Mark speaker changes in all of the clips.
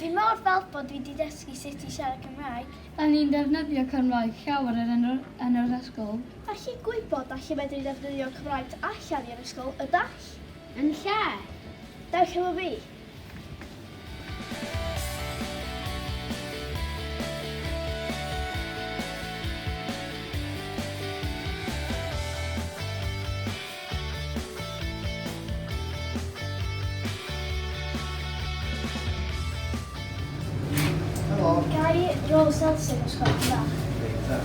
Speaker 1: Fi mor fel bod fi wedi dysgu sut i siarad Cymraeg.
Speaker 2: Da ni'n defnyddio Cymraeg llawer yn yr ysgol.
Speaker 1: Felly gwybod allu medru defnyddio Cymraeg allan i'r ysgol y dall.
Speaker 3: Yn lle?
Speaker 1: Dewch efo fi. Gai rôl Celsius os gwelwch yn dda.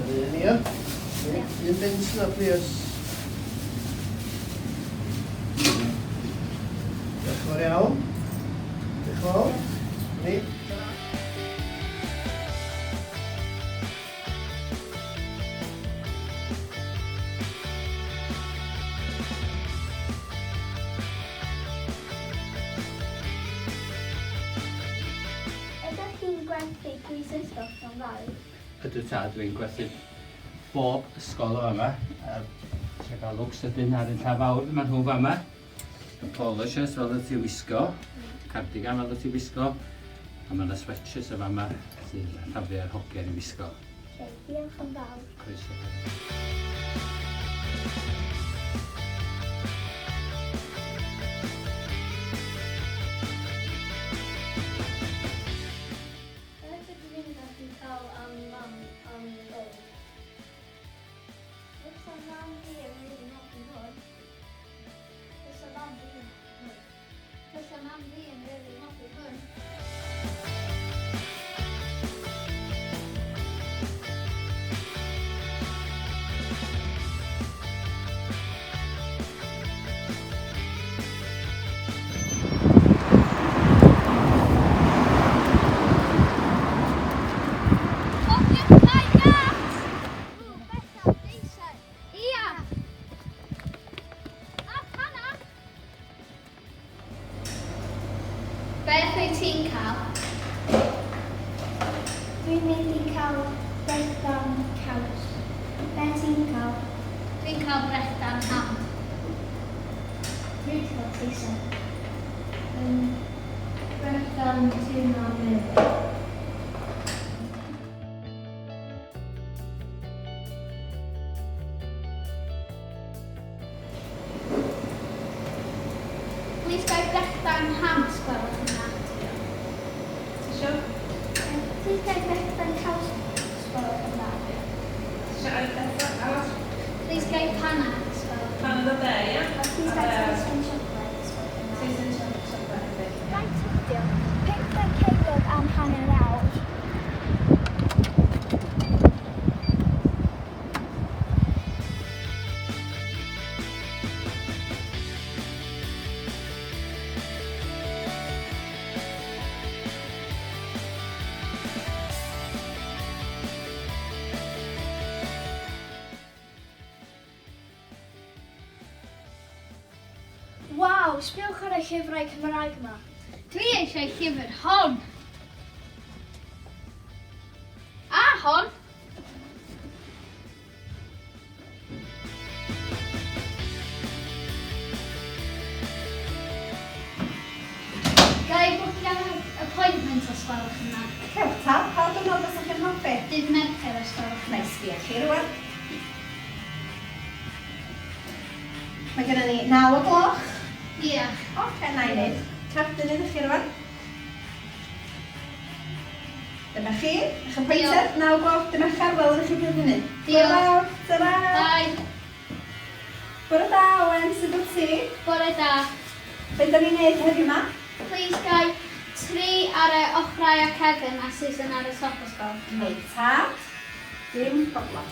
Speaker 4: Yr un ia? Un bint na, please. Diolch yn fawr iawn. Diolch yn fawr. Ni.
Speaker 1: Ydych chi'n gwerthu pwysysgol o'n ddau?
Speaker 5: Ydw ta, dwi'n gwerthu bob ysgol o yma. Lle gael lwcs ydyn ar y lla fawr yma rhwng fama. Y polishes fel y ti wisgo, cardigan fel y ti wisgo, a mae yna swetches o fama sy'n rhafio'r hogiau i wisgo.
Speaker 1: Diolch yn fawr.
Speaker 5: Croeso.
Speaker 1: Ydych chi'n gallu cael am mam am ddod? Fysa mam fi yn rili hoffi hwn. Fysa mam fi yn hwn.
Speaker 3: Fysa mam fi yn rili hoffi hwn. Beth wyt ti'n cael?
Speaker 1: Dwi'n mynd i cael breakdown caws. Be ti'n cael?
Speaker 3: Dwi'n cael brechdan ham.
Speaker 1: Dwi'n cael teisen. Breakdown tuna myr.
Speaker 3: Please gael brechdan ham os gwelwch yn dda.
Speaker 1: Please gael breakdown caws. Sgwelwch yn dda.
Speaker 3: Please gael panna os gwelwch yn dda.
Speaker 6: Pan oedd y dde, ia?
Speaker 1: Please gael teisen siocled. Sgwelwch yn dda.
Speaker 6: Teisen siocled hefyd.
Speaker 1: Faint ydi o? 5 ceiniog am hanner awr. Waw, sbïwch ar y llyfrau Cymraeg yma.
Speaker 3: Dwi eisiau llyfr hon. A hon. Gai bwcio appointment os gwelwch yn dda.
Speaker 6: Cewch ta, pa dwrnod os ydych chi'n hoffi?
Speaker 3: Dydd Mercher os gwelwch yn dda.
Speaker 6: Neu sbio chi rwan. Mae gennym ni 9 o gloch.
Speaker 3: Ia.
Speaker 6: Oce, na i wneud. Captain ydych chi rwan. Dyma chi, eich appointed, 9 o gloch, dyma charwel ydych chi bydd hynny.
Speaker 3: Diolch.
Speaker 6: Ta-ra!
Speaker 3: Bye.
Speaker 6: Bore da, Owen, sydd wyt ti?
Speaker 3: Bore da.
Speaker 6: Be da ni'n neud heddiw yma?
Speaker 3: Please gai 3 ar y ochrau a cefn a Susan ar y top ysgol.
Speaker 6: Neu tad. Dim problem.